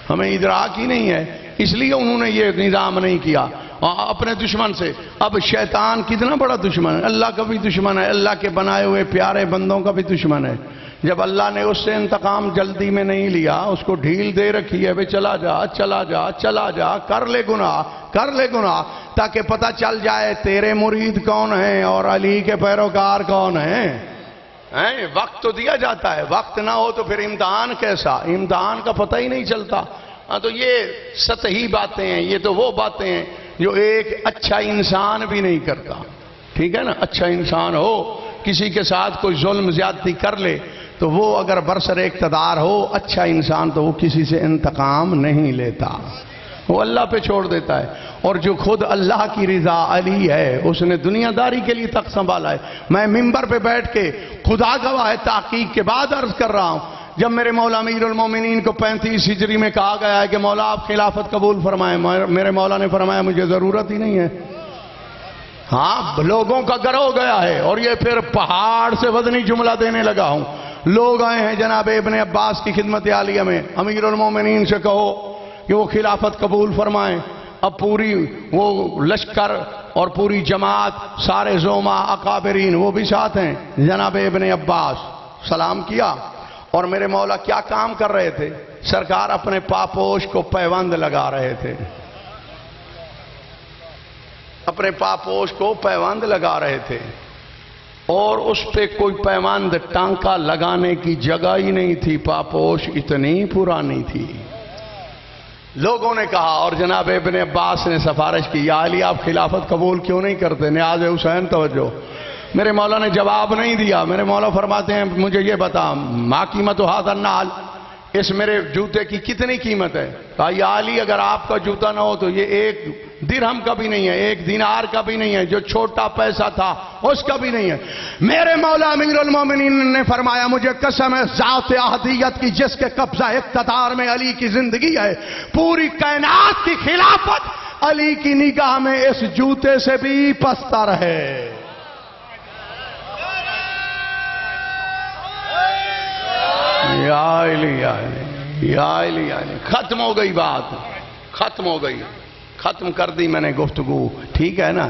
ہمیں ادراک ہی نہیں ہے، اس لیے انہوں نے یہ نظام نہیں کیا اپنے دشمن سے۔ اب شیطان کتنا بڑا دشمن ہے، اللہ کا بھی دشمن ہے، اللہ کے بنائے ہوئے پیارے بندوں کا بھی دشمن ہے۔ جب اللہ نے اس سے انتقام جلدی میں نہیں لیا، اس کو ڈھیل دے رکھی ہے، بے چلا جا چلا جا چلا جا، کر لے گناہ تاکہ پتہ چل جائے تیرے مرید کون ہیں اور علی کے پیروکار کون ہیں۔ وقت تو دیا جاتا ہے، وقت نہ ہو تو پھر امتحان کیسا؟ امتحان کا پتہ ہی نہیں چلتا۔ تو یہ سطحی باتیں ہیں، یہ تو وہ باتیں ہیں جو ایک اچھا انسان بھی نہیں کرتا، ٹھیک ہے نا؟ اچھا انسان ہو، کسی کے ساتھ کوئی ظلم زیادتی کر لے تو وہ اگر برسر اقتدار ہو اچھا انسان تو وہ کسی سے انتقام نہیں لیتا، وہ اللہ پہ چھوڑ دیتا ہے۔ اور جو خود اللہ کی رضا علی ہے اس نے دنیا داری کے لیے تخت سنبھالا ہے۔ میں ممبر پہ بیٹھ کے خدا گواہ ہے تحقیق کے بعد عرض کر رہا ہوں، جب میرے مولا امیر المومنین کو 35 ہجری میں کہا گیا ہے کہ مولا آپ خلافت قبول فرمائیں، میرے مولا نے فرمایا مجھے ضرورت ہی نہیں ہے. ہاں لوگوں کا گروہ گیا ہے، اور یہ پھر پہاڑ سے وزنی جملہ دینے لگا ہوں. لوگ آئے ہیں جناب ابن عباس کی خدمت عالیہ میں، امیر المومنین سے کہو کہ وہ خلافت قبول فرمائیں. اب پوری وہ لشکر اور پوری جماعت، سارے زوما اکابرین وہ بھی ساتھ ہیں. جناب ابن عباس سلام کیا، اور میرے مولا کیا کام کر رہے تھے؟ سرکار اپنے پاپوش کو پیوند لگا رہے تھے، اپنے پاپوش کو پیوند لگا رہے تھے، اور اس پہ کوئی پیوند ٹانکا لگانے کی جگہ ہی نہیں تھی، پاپوش اتنی پرانی تھی. لوگوں نے کہا، اور جناب ابن عباس نے سفارش کی، یا علی آپ خلافت قبول کیوں نہیں کرتے؟ نیاز حسین توجہ. میرے مولا نے جواب نہیں دیا. میرے مولا فرماتے ہیں مجھے یہ بتا، ما قیمت ھذا النعل، اس میرے جوتے کی کتنی قیمت ہے؟ کہا یا علی اگر آپ کا جوتا نہ ہو تو یہ 1 درہم کا بھی نہیں ہے، 1 دینار کا بھی نہیں ہے، جو چھوٹا پیسہ تھا اس کا بھی نہیں ہے. میرے مولا امیر المومنین نے فرمایا مجھے قسم ہے ذات احدیت کی جس کے قبضہ اقتدار میں علی کی زندگی ہے، پوری کائنات کی خلافت علی کی نگاہ میں اس جوتے سے بھی پستہ رہے. یا علی یا علی یا علی یا علی. ختم ہو گئی بات، ختم ہو گئی، ختم کر دی میں نے گفتگو. ٹھیک ہے نا؟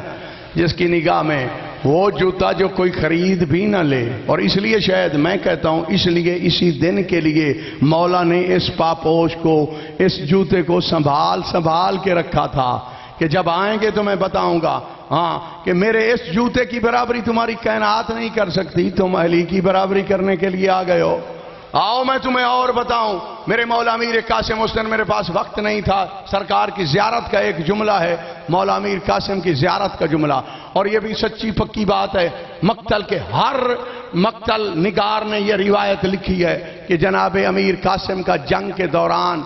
جس کی نگاہ میں وہ جوتا جو کوئی خرید بھی نہ لے. اور اس لیے شاید میں کہتا ہوں اس لیے اسی دن کے لیے مولا نے اس پاپوش کو، اس جوتے کو سنبھال کے رکھا تھا کہ جب آئیں گے تو میں بتاؤں گا ہاں کہ میرے اس جوتے کی برابری تمہاری کائنات نہیں کر سکتی، تم علی کی برابری کرنے کے لیے آ گئے ہو. آؤ میں تمہیں اور بتاؤں. میرے مولا امیر قاسم اس دن میرے پاس وقت نہیں تھا. سرکار کی زیارت کا ایک جملہ ہے، مولا امیر قاسم کی زیارت کا جملہ، اور یہ بھی سچی پکی بات ہے. مقتل کے ہر مقتل نگار نے یہ روایت لکھی ہے کہ جناب امیر قاسم کا جنگ کے دوران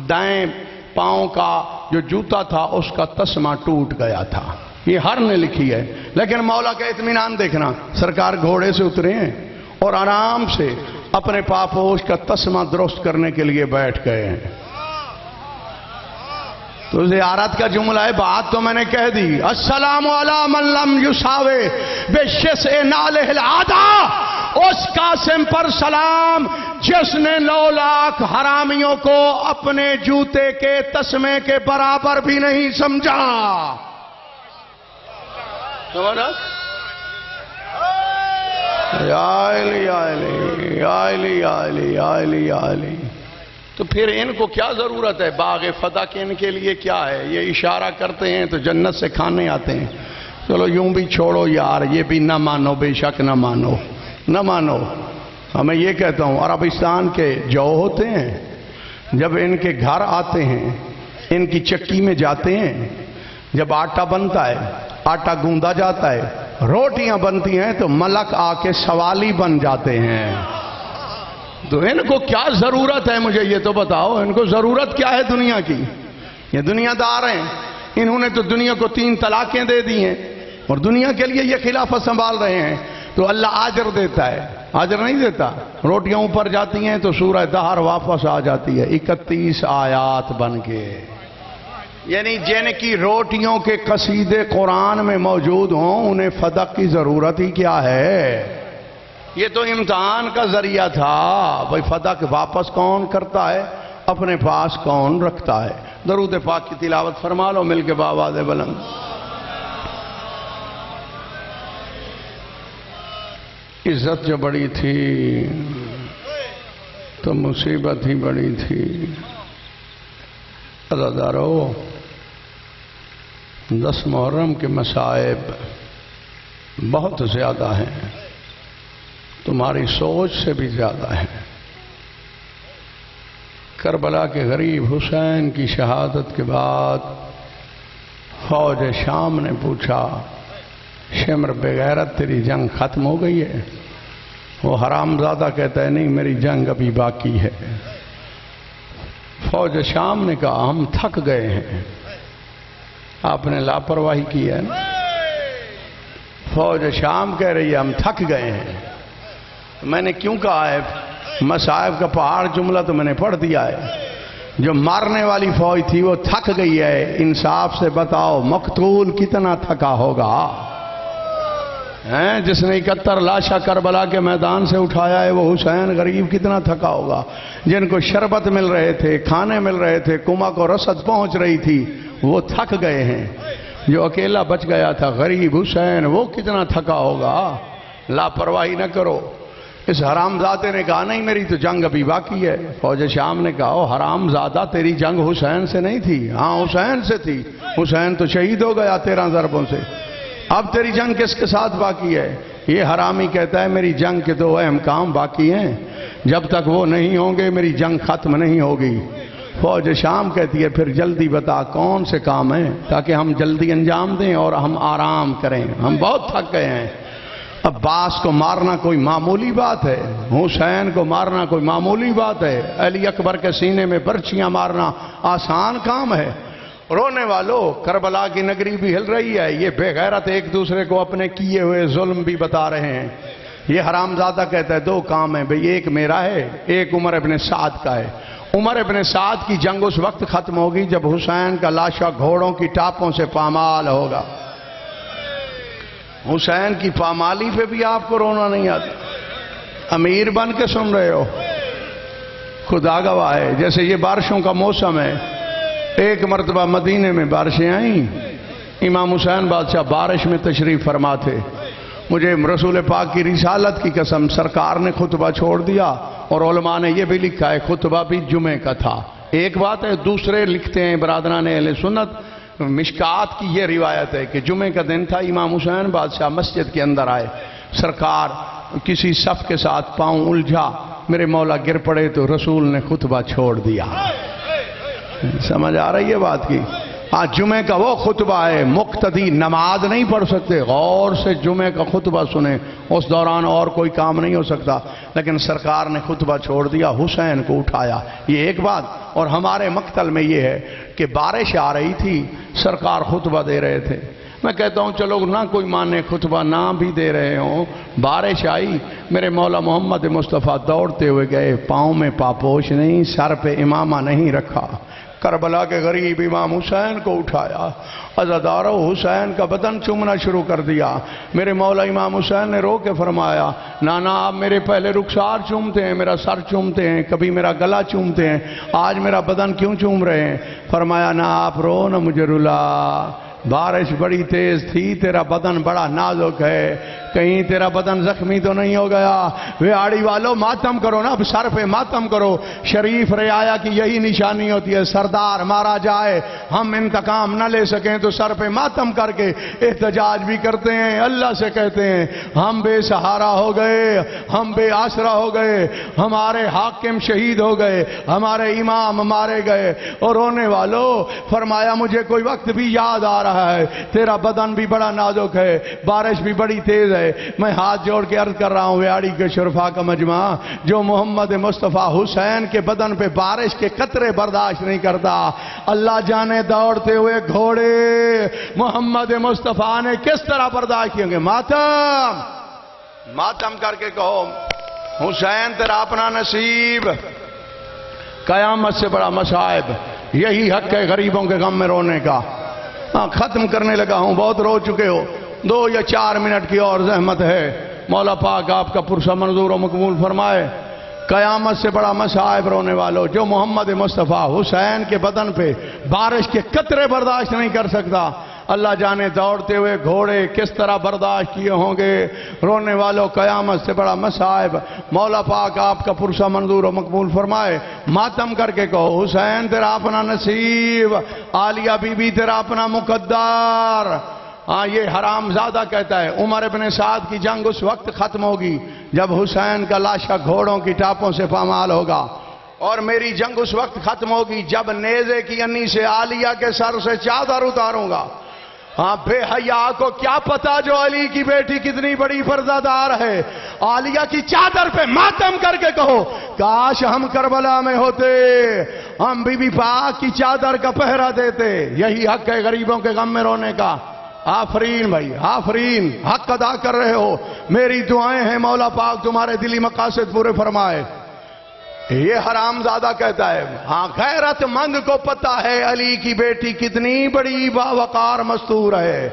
دائیں پاؤں کا جو جوتا تھا اس کا تسمہ ٹوٹ گیا تھا. یہ ہر نے لکھی ہے. لیکن مولا کا اطمینان دیکھنا، سرکار گھوڑے سے اترے ہیں اور آرام سے اپنے پاپوش کا تسمہ درست کرنے کے لیے بیٹھ گئے ہیں. تو زیارت کا جملہ ہے، بات تو میں نے کہہ دی. السلام علی من لم یساوے بشسع نالہ العادا، اس قاسم پر سلام جس نے 9 لاکھ حرامیوں کو اپنے جوتے کے تسمے کے برابر بھی نہیں سمجھا. یا علی یا علی یا علی یا علی یا علی یا علی. تو پھر ان کو کیا ضرورت ہے باغ فتح کے؟ ان کے لیے کیا ہے؟ یہ اشارہ کرتے ہیں تو جنت سے کھانے آتے ہیں. چلو یوں بھی چھوڑو یار، یہ بھی نہ مانو، بے شک نہ مانو، نہ مانو. میں یہ کہتا ہوں عربستان کے جو ہوتے ہیں جب ان کے گھر آتے ہیں، ان کی چکی میں جاتے ہیں، جب آٹا بنتا ہے، آٹا گوندا جاتا ہے، روٹیاں بنتی ہیں تو ملک آ کے سوالی بن جاتے ہیں. تو ان کو کیا ضرورت ہے مجھے یہ تو بتاؤ، ان کو ضرورت کیا ہے دنیا کی؟ یہ دنیا دار ہیں، انہوں نے تو دنیا کو 3 طلاقیں دے دی ہیں اور دنیا کے لیے یہ خلافت سنبھال رہے ہیں. تو اللہ اجر دیتا ہے، اجر نہیں دیتا. روٹیاں اوپر جاتی ہیں تو سورہ دہر واپس آ جاتی ہے 31 آیات بن کے. یعنی جن کی روٹیوں کے قصیدے قرآن میں موجود ہوں انہیں فتح کی ضرورت ہی کیا ہے؟ یہ تو امتحان کا ذریعہ تھا. بھائی فتح واپس کون کرتا ہے، اپنے پاس کون رکھتا ہے. درود پاک کی تلاوت فرما لو مل کے بآواز بلند. عزت جو بڑی تھی تو مصیبت ہی بڑی تھی. عزادارو، 10 محرم کے مصائب بہت زیادہ ہیں، تمہاری سوچ سے بھی زیادہ ہیں. کربلا کے غریب حسین کی شہادت کے بعد فوج شام نے پوچھا شمر بغیرت تیری جنگ ختم ہو گئی ہے؟ وہ حرامزادہ کہتا ہے نہیں، میری جنگ ابھی باقی ہے. فوج شام نے کہا ہم تھک گئے ہیں، آپ نے لاپرواہی کی ہے نا. فوج شام کہہ رہی ہے ہم تھک گئے ہیں. میں نے کیوں کہا ہے مصائب کا پہاڑ جملہ تو میں نے پڑھ دیا ہے۔ جو مارنے والی فوج تھی وہ تھک گئی ہے، انصاف سے بتاؤ مقتول کتنا تھکا ہوگا؟ جس نے 71 لاشا کربلا کے میدان سے اٹھایا ہے وہ حسین غریب کتنا تھکا ہوگا؟ جن کو شربت مل رہے تھے، کھانے مل رہے تھے، کما کو رسد پہنچ رہی تھی، وہ تھک گئے ہیں۔ جو اکیلا بچ گیا تھا غریب حسین، وہ کتنا تھکا ہوگا؟ لاپرواہی نہ کرو۔ اس حرامزادے نے کہا نہیں میری تو جنگ ابھی باقی ہے۔ فوج شام نے کہا حرامزادہ تیری جنگ حسین سے نہیں تھی؟ ہاں حسین سے تھی، حسین تو شہید ہو گیا 13 ضربوں سے، اب تیری جنگ کس کے ساتھ باقی ہے؟ یہ حرامی کہتا ہے میری جنگ کے 2 اہم کام باقی ہیں، جب تک وہ نہیں ہوں گے میری جنگ ختم نہیں ہوگی۔ فوج شام کہتی ہے پھر جلدی بتا کون سے کام ہیں تاکہ ہم جلدی انجام دیں اور ہم آرام کریں، ہم بہت تھک گئے ہیں۔ عباس کو مارنا کوئی معمولی بات ہے، حسین کو مارنا کوئی معمولی بات ہے، علی اکبر کے سینے میں برچیاں مارنا آسان کام ہے؟ رونے والوں، کربلا کی نگری بھی ہل رہی ہے، یہ بے غیرت ایک دوسرے کو اپنے کیے ہوئے ظلم بھی بتا رہے ہیں۔ یہ حرامزادہ کہتا ہے 2 کام ہیں بھئی، ایک میرا ہے، ایک عمر ابن سعد کا ہے۔ عمر ابن سعد کی جنگ اس وقت ختم ہوگی جب حسین کا لاشا گھوڑوں کی ٹاپوں سے پامال ہوگا۔ حسین کی پامالی پہ بھی آپ کو رونا نہیں آتا؟ امیر بن کے سن رہے ہو؟ خدا گواہ ہے، جیسے یہ بارشوں کا موسم ہے، ایک مرتبہ مدینے میں بارشیں آئیں، امام حسین بادشاہ بارش میں تشریف فرما تھے، مجھے رسول پاک کی رسالت کی قسم سرکار نے خطبہ چھوڑ دیا، اور علماء نے یہ بھی لکھا ہے خطبہ بھی جمعے کا تھا۔ ایک بات ہے، دوسرے لکھتے ہیں برادران اہل سنت، مشکات کی یہ روایت ہے کہ جمعے کا دن تھا، امام حسین بادشاہ مسجد کے اندر آئے، سرکار کسی صف کے ساتھ پاؤں الجھا، میرے مولا گر پڑے تو رسول نے خطبہ چھوڑ دیا۔ سمجھ آ رہی ہے بات کی؟ آج جمعے کا وہ خطبہ ہے، مقتدی نماز نہیں پڑھ سکتے، غور سے جمعے کا خطبہ سنیں، اس دوران اور کوئی کام نہیں ہو سکتا، لیکن سرکار نے خطبہ چھوڑ دیا، حسین کو اٹھایا۔ یہ ایک بات۔ اور ہمارے مقتل میں یہ ہے کہ بارش آ رہی تھی، سرکار خطبہ دے رہے تھے، میں کہتا ہوں چلو نہ کوئی مانے خطبہ نہ بھی دے رہے ہوں، بارش آئی، میرے مولا محمد مصطفیٰ دوڑتے ہوئے گئے، پاؤں میں پاپوش نہیں، سر پہ امامہ نہیں رکھا، کربلا کے غریب امام حسین کو اٹھایا، عزادارو حسین کا بدن چومنا شروع کر دیا۔ میرے مولا امام حسین نے رو کے فرمایا نانا آپ میرے پہلے رخسار چومتے ہیں، میرا سر چومتے ہیں، کبھی میرا گلا چومتے ہیں، آج میرا بدن کیوں چوم رہے ہیں؟ فرمایا نہ آپ رو نہ مجھے رلا، بارش بڑی تیز تھی، تیرا بدن بڑا نازک ہے، کہیں تیرا بدن زخمی تو نہیں ہو گیا؟ ویاڑی والو ماتم کرو نا، اب سر پہ ماتم کرو، شریف رعایا کی یہی نشانی ہوتی ہے، سردار مارا جائے ہم انتقام نہ لے سکیں تو سر پہ ماتم کر کے احتجاج بھی کرتے ہیں، اللہ سے کہتے ہیں ہم بے سہارا ہو گئے، ہم بے آسرا ہو گئے، ہمارے حاکم شہید ہو گئے، ہمارے امام مارے گئے۔ اور رونے والو فرمایا مجھے کوئی وقت بھی یاد آ رہا ہے، تیرا بدن بھی بڑا نازک ہے، بارش بھی بڑی تیز ہے، میں ہاتھ جوڑ کے عرض کر رہا ہوں ویاڑی کے شرفا کا مجمع، جو محمد مصطفیٰ حسین کے بدن پہ بارش کے قطرے برداشت نہیں کرتا، اللہ جانے دوڑتے ہوئے گھوڑے محمد مصطفیٰ نے کس طرح برداشت کیے گے؟ ماتم کر کے کہو حسین تیرا اپنا نصیب، قیامت سے بڑا مصائب، یہی حق ہے غریبوں کے غم میں رونے کا۔ ختم کرنے لگا ہوں، بہت رو چکے ہو، 2 یا 4 منٹ کی اور زحمت ہے، مولا پاک آپ کا پرسہ منظور و مقبول فرمائے۔ قیامت سے بڑا مصائب رونے والو، جو محمد مصطفیٰ حسین کے بدن پہ بارش کے قطرے برداشت نہیں کر سکتا، اللہ جانے دوڑتے ہوئے گھوڑے کس طرح برداشت کیے ہوں گے۔ رونے والوں قیامت سے بڑا مصائب، مولا پاک آپ کا پرسہ منظور و مقبول فرمائے۔ ماتم کر کے کہو حسین تیرا اپنا نصیب، عالیہ بی بی تیرا اپنا مقدر۔ یہ حرام زادہ کہتا ہے عمر ابن سعد کی جنگ اس وقت ختم ہوگی جب حسین کا لاشا گھوڑوں کی ٹاپوں سے پامال ہوگا، اور میری جنگ اس وقت ختم ہوگی جب نیزے کی انی سے عالیہ کے سر سے چادر اتاروں گا۔ بے حیا کو کیا پتا جو علی کی بیٹی کتنی بڑی پردہ دار ہے، عالیہ کی چادر پہ ماتم کر کے کہو کاش ہم کربلا میں ہوتے، ہم بی بی پاک کی چادر کا پہرا دیتے۔ یہی حق ہے غریبوں کے غم میں رونے کا۔ آفرین بھائی آفرین، حق ادا کر رہے ہو، میری دعائیں ہیں مولا پاک تمہارے دلی مقاصد پورے فرمائے۔ یہ حرام زادہ کہتا ہے ہاں غیرت مند کو پتہ ہے علی کی بیٹی کتنی بڑی باوقار مستور ہے،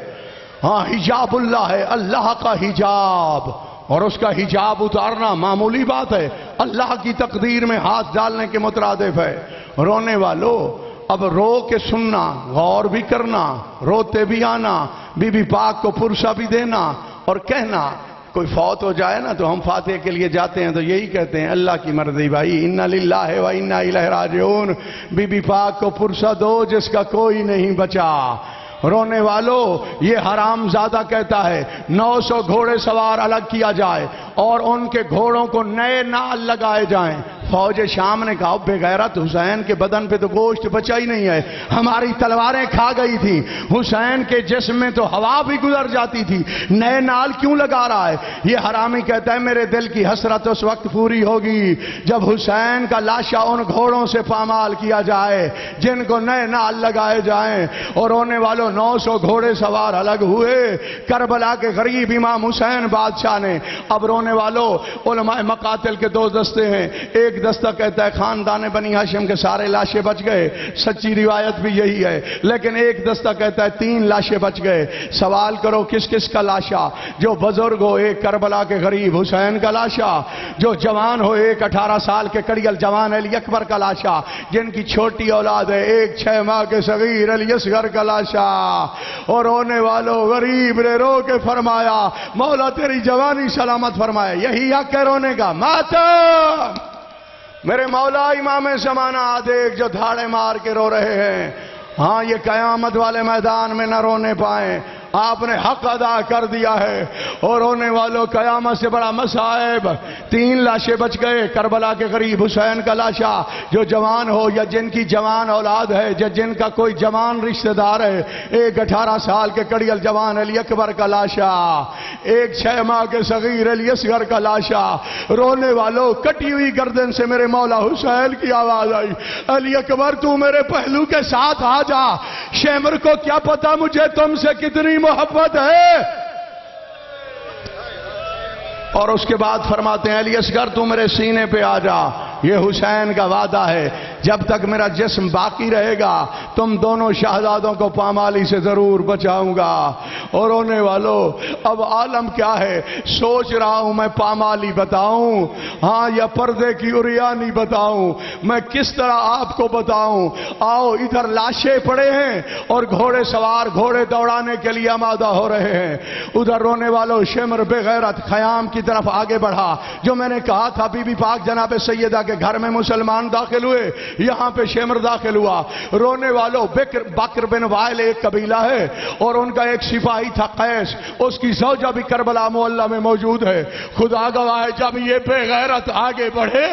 ہاں حجاب اللہ ہے، اللہ کا حجاب، اور اس کا حجاب اتارنا معمولی بات ہے، اللہ کی تقدیر میں ہاتھ ڈالنے کے مترادف ہے۔ رونے والو اب رو کے سننا، غور بھی کرنا، روتے بھی آنا، بی بی پاک کو پرسہ بھی دینا اور کہنا، کوئی فوت ہو جائے نا تو ہم فاتحہ کے لیے جاتے ہیں تو یہی کہتے ہیں اللہ کی مرضی بھائی، انا للہ و انا الیہ راجعون، بی بی پاک کو پرسہ دو جس کا کوئی نہیں بچا۔ رونے والو یہ حرام زادہ کہتا ہے 900 گھوڑے سوار الگ کیا جائے اور ان کے گھوڑوں کو نئے نال لگائے جائیں۔ فوج شام نے کہا بے غیرت، حسین کے بدن پہ تو گوشت بچا ہی نہیں ہے، ہماری تلواریں کھا گئی تھی، حسین کے جسم میں تو ہوا بھی گزر جاتی تھی، نئے نال کیوں لگا رہا ہے؟ یہ حرامی کہتا ہے میرے دل کی حسرت اس وقت پوری ہوگی جب حسین کا لاشا ان گھوڑوں سے پامال کیا جائے جن کو نئے نال لگائے جائیں۔ اور رونے والوں 900 گھوڑے سوار الگ ہوئے کربلا کے غریب امام حسین بادشاہ نے۔ اب رونے والوں علماء مقاتل کے دو دستے ہیں، ایک دستہ کہتا ہے خاندان بنی ہاشم کے سارے لاشیں بچ گئے، سچی روایت بھی یہی ہے، لیکن ایک دستہ کہتا ہے 3 لاشیں بچ گئے۔ سوال کرو کس کس کا لاشا؟ جو بزرگ ہو ایک کربلا کے غریب حسین کا لاشا، جو جوان ہو ایک 18 سال کے کڑیل جوان علی اکبر کا لاشا، جن کی چھوٹی اولاد ہے ایک 6 ماہ کے صغیر علی اصغر کا لاشا۔ اور رونے والوں غریب نے رو کے فرمایا مولا تیری جوانی سلامت فرمائے، یہی حق ہے رونے کا۔ ماتم میرے مولا امام زمانہ دیکھ جو دھاڑے مار کے رو رہے ہیں، ہاں یہ قیامت والے میدان میں نہ رونے پائیں، آپ نے حق ادا کر دیا ہے۔ اور رونے والوں قیامت سے بڑا مصائب، 3 لاشیں بچ گئے، کربلا کے غریب حسین کا لاشا جو جوان ہو یا جن کی جوان اولاد ہے یا جن کا کوئی جوان رشتہ دار ہے، ایک 18 سال کے کڑیل جوان علی اکبر کا لاشا، ایک 6 ماہ کے صغیر علی اصغر کا لاشا۔ رونے والوں کٹی ہوئی گردن سے میرے مولا حسین کی آواز آئی، علی اکبر تو میرے پہلو کے ساتھ آ جا، شیمر کو کیا پتا مجھے تم سے کتنی محبت ہے۔ اور اس کے بعد فرماتے ہیں علی اصغر تو میرے سینے پہ آ جا، یہ حسین کا وعدہ ہے جب تک میرا جسم باقی رہے گا تم دونوں شہزادوں کو پامالی سے ضرور بچاؤں گا۔ اور رونے والوں اب عالم کیا ہے، سوچ رہا ہوں میں پامالی بتاؤں ہاں یا پردے کی عریانی بتاؤں، میں کس طرح آپ کو بتاؤں۔ آؤ ادھر لاشیں پڑے ہیں اور گھوڑے سوار گھوڑے دوڑانے کے لیے آمادہ ہو رہے ہیں، ادھر رونے والوں شمر بے غیرت خیام کی طرف آگے بڑھا۔ جو میں نے کہا تھا بی بی پاک جناب سیدہ کے گھر میں مسلمان داخل ہوئے، یہاں پہ شمر داخل ہوا۔ رونے والوں بکر بن وائل ایک قبیلہ ہے اور ان کا ایک سپاہی تھا قیس، اس کی زوجہ بھی کربلا معلّہ میں موجود ہے۔ خدا گواہ ہے جب یہ بے غیرت آگے بڑھے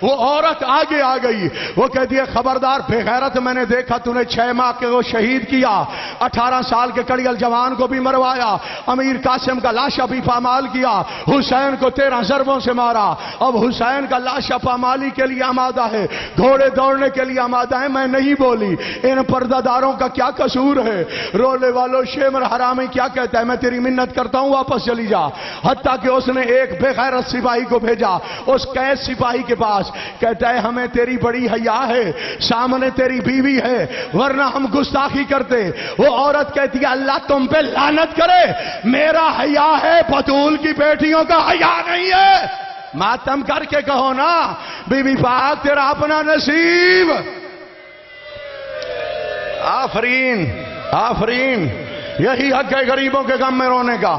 وہ عورت آگے آ گئی، وہ کہتی ہے خبردار بے غیرت، میں نے دیکھا تو نے 6 ماہ کے وہ شہید کیا، 18 سال کے کڑیل جوان کو بھی مروایا، امیر قاسم کا لاشا بھی پامال کیا، حسین کو 13 ضربوں سے مارا، اب حسین کا لاشا پامالی کے لیے آمادہ ہے، گھوڑے دوڑنے کے لیے آمادہ ہے۔ میں نہیں بولی، ان پردہ داروں کا کیا قصور ہے؟ رونے والوں شیمر حرامی کیا کہتا ہے، میں تیری منت کرتا ہوں واپس چلی جا۔ حتیٰ کہ اس نے ایک بے غیرت سپاہی کو بھیجا اس قیس سپاہی کے پاس، کہتا ہے ہمیں تیری بڑی حیا ہے، سامنے تیری بیوی ہے ورنہ ہم گستاخی کرتے۔ وہ عورت کہتی ہے اللہ تم پہ لعنت کرے، میرا حیا ہے، بطول کی بیٹیوں کا حیا نہیں ہے۔ ماتم کر کے کہو نا بی بی پاک تیرا اپنا نصیب۔ آفرین آفرین، یہی حق ہے غریبوں کے غم میں رونے کا۔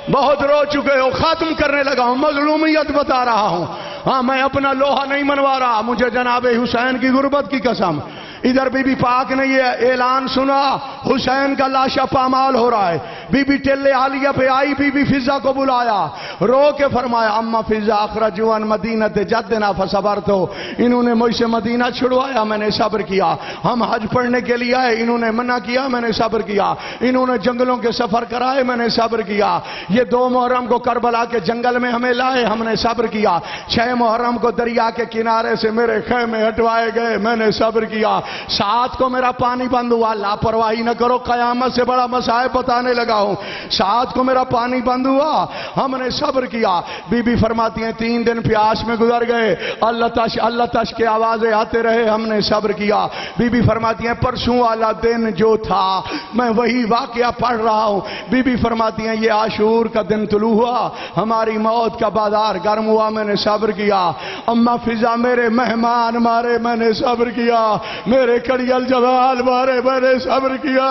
بہت رو چکے ہو، ختم کرنے لگا ہوں، مظلومیت بتا رہا ہوں، ہاں میں اپنا لوہا نہیں منوا رہا، مجھے جناب حسین کی غربت کی قسم۔ ادھر بی بی پاک نے یہ اعلان سنا حسین کا لاشا پامال ہو رہا ہے، بی بی ٹلے عالیہ پہ آئی، بی بی فضہ کو بلایا، رو کے فرمایا اما فضہ اخرجوا عن مدینۃ جدنا فصبرت، انہوں نے مجھ سے مدینہ چھڑوایا میں نے صبر کیا، ہم حج پڑھنے کے لیے آئے انہوں نے منع کیا میں نے صبر کیا، انہوں نے جنگلوں کے سفر کرائے میں نے صبر کیا، یہ 2 محرم کو کربلا کے جنگل میں ہمیں لائے ہم نے صبر کیا، 6 محرم کو دریا کے کنارے سے میرے خیمے ہٹوائے گئے میں نے صبر کیا، 7 کو میرا پانی بند ہوا، لاپرواہی نہ کرو، قیامت سے بڑا مصائب بتانے لگا ہوں۔ ساتھ کو میرا پانی بند ہوا، ہم نے صبر کیا۔ بی بی فرماتی ہیں 3 دن پیاس میں گزر گئے، اللہ تش کے آوازیں آتے رہے، ہم نے صبر کیا۔ بی بی فرماتی ہیں پرسوں والا دن جو تھا میں وہی واقعہ پڑھ رہا ہوں۔ بی بی فرماتی ہیں یہ عاشور کا دن طلوع ہوا، ہماری موت کا بازار گرم ہوا، میں نے صبر کیا۔ اما فضا میرے مہمان مارے، میں نے صبر کیا۔ میرے کڑیل جوال مارے، میں نے صبر کیا۔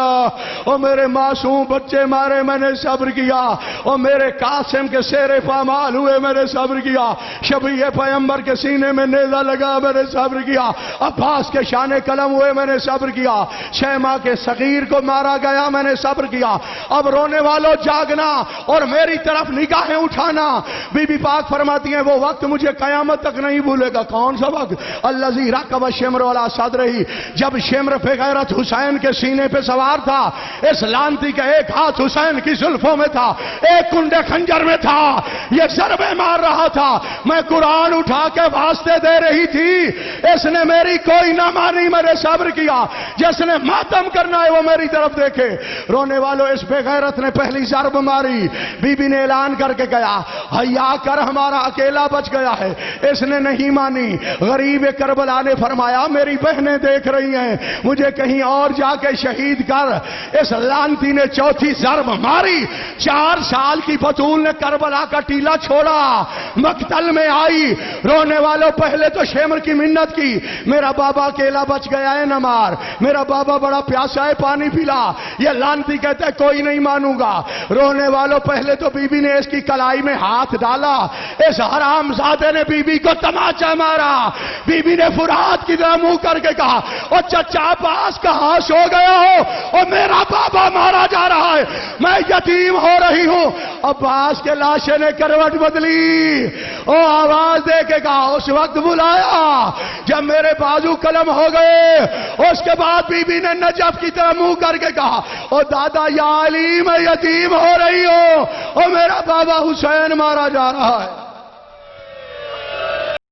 اور میرے معصوم بچے مارے، میں نے صبر کیا۔ اور میرے قاسم کے سیر پامال ہوئے، میں نے صبر کیا۔ شبیہ پیغمبر کے سینے میں نیزہ لگا، میں نے صبر کیا۔ عباس کے شان قلم ہوئے، میں نے صبر کیا۔ شیماء کے صغیر کو مارا گیا، میں نے صبر کیا۔ اب رونے والوں جاگنا اور میری طرف نگاہیں اٹھانا۔ بی بی پاک فرماتی ہیں وہ وقت مجھے قیامت تک نہیں بھولے گا۔ کون سا وقت؟ الذی رکب الشمر علی صدرہ، جب شمر پہ غیرت حسین کے سینے پہ سوار تھا، اس لعنتی کا ایک ہاتھ حسین کی زلفوں میں تھا، ایک کنڈے خنجر میں تھا، یہ ضربے مار رہا تھا، میں قرآن اٹھا کے واسطے دے رہی تھی، اس نے میری کوئی نہ مانی، میں نے صبر کیا۔ جس نے ماتم کرنا ہے وہ میری طرف دیکھے۔ رونے والوں اس بے غیرت نے پہلی ضرب ماری، بی بی نے اعلان کر کے گیا حیا کر، ہمارا اکیلا بچ گیا ہے۔ اس نے نہیں مانی۔ غریب کربلا نے فرمایا میری بہنیں دیکھ رہی ہیں، مجھے کہیں اور جا کے شہید کر۔ اس لعنتی نے چوتھی ضرب ماری، 4 سال کی بطول نے کربلا کا ٹیلا چھوڑا، مقتل میں آئی۔ رونے والوں پہلے تو شمر کی منت کی، میرا بابا اکیلا بچ گیا ہے، نہ مار، میرا بابا بڑا پیاسا ہے، پانی پلا۔ یہ لعنتی کہتا ہے کوئی نہیں مانوں گا۔ رونے والوں پہلے تو بی بی نے اس کی کلائی میں ہاتھ ڈالا، اس حرام زادے نے بی بی کو تماچا مارا۔ بی بی نے فرات کی طرح منہ کر کے کہا او چچا عباس کہاں سو گیا ہو، اور میرا بابا مارا جا رہا ہے، میں یتیم ہو رہی ہوں۔ عباس کے لاشے نے کروٹ بدلی، او آواز دے کے کہا اس وقت بلایا جب میرے بازو قلم ہو گئے۔ اس کے بعد بی بی نے نجف کی طرح منہ کر کے کہا او دادا یا علی میں یتیم ہو رہی ہوں، اور میرا بابا حسین مارا جا رہا ہے۔